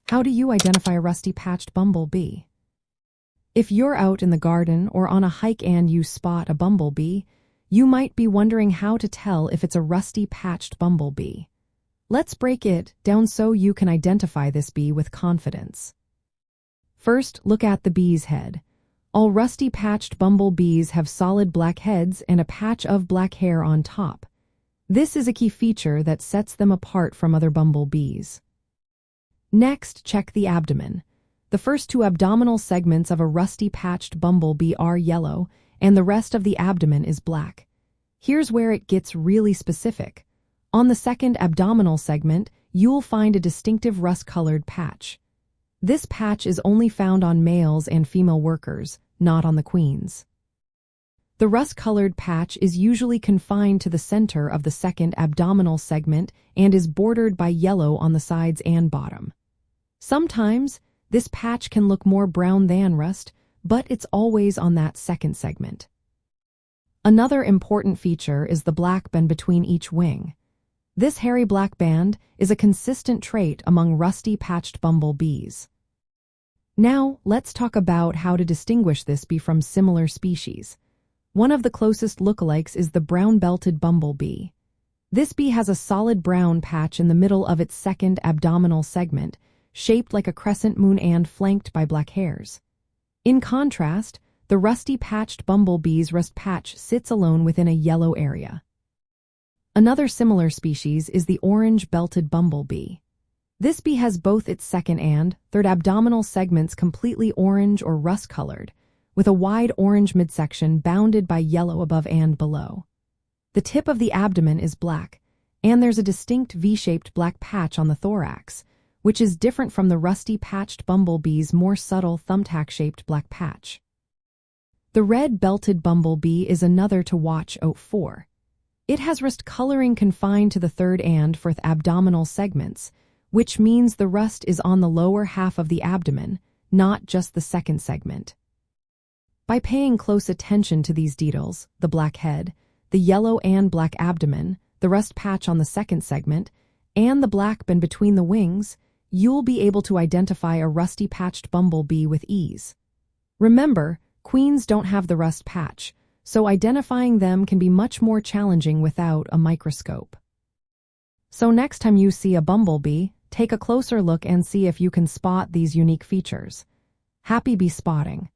How do you identify a rusty patched bumblebee? If you're out in the garden or on a hike and you spot a bumblebee, you might be wondering how to tell if it's a rusty patched bumblebee. Let's break it down so you can identify this bee with confidence. First, look at the bee's head. All rusty patched bumblebees have solid black heads and a patch of black hair on top. This is a key feature that sets them apart from other bumblebees. Next, check the abdomen. The first two abdominal segments of a rusty patched bumblebee are yellow, and the rest of the abdomen is black. Here's where it gets really specific. On the second abdominal segment, you'll find a distinctive rust-colored patch. This patch is only found on males and female workers, not on the queens. The rust-colored patch is usually confined to the center of the second abdominal segment and is bordered by yellow on the sides and bottom. Sometimes, this patch can look more brown than rust, but it's always on that second segment. Another important feature is the black band between each wing. This hairy black band is a consistent trait among rusty patched bumblebees. Now, let's talk about how to distinguish this bee from similar species. One of the closest lookalikes is the brown-belted bumblebee. This bee has a solid brown patch in the middle of its second abdominal segment, shaped like a crescent moon and flanked by black hairs. In contrast, the rusty patched bumblebee's rust patch sits alone within a yellow area. Another similar species is the orange-belted bumblebee. This bee has both its second and third abdominal segments completely orange or rust-colored, with a wide orange midsection bounded by yellow above and below. The tip of the abdomen is black, and there's a distinct V-shaped black patch on the thorax, which is different from the rusty patched bumblebee's more subtle thumbtack-shaped black patch. The red-belted bumblebee is another to watch out for. It has rust coloring confined to the third and fourth abdominal segments, which means the rust is on the lower half of the abdomen, not just the second segment. By paying close attention to these details, the black head, the yellow and black abdomen, the rust patch on the second segment, and the black band between the wings, you'll be able to identify a rusty patched bumblebee with ease. Remember, queens don't have the rust patch, so identifying them can be much more challenging without a microscope. So next time you see a bumblebee, take a closer look and see if you can spot these unique features. Happy bee spotting!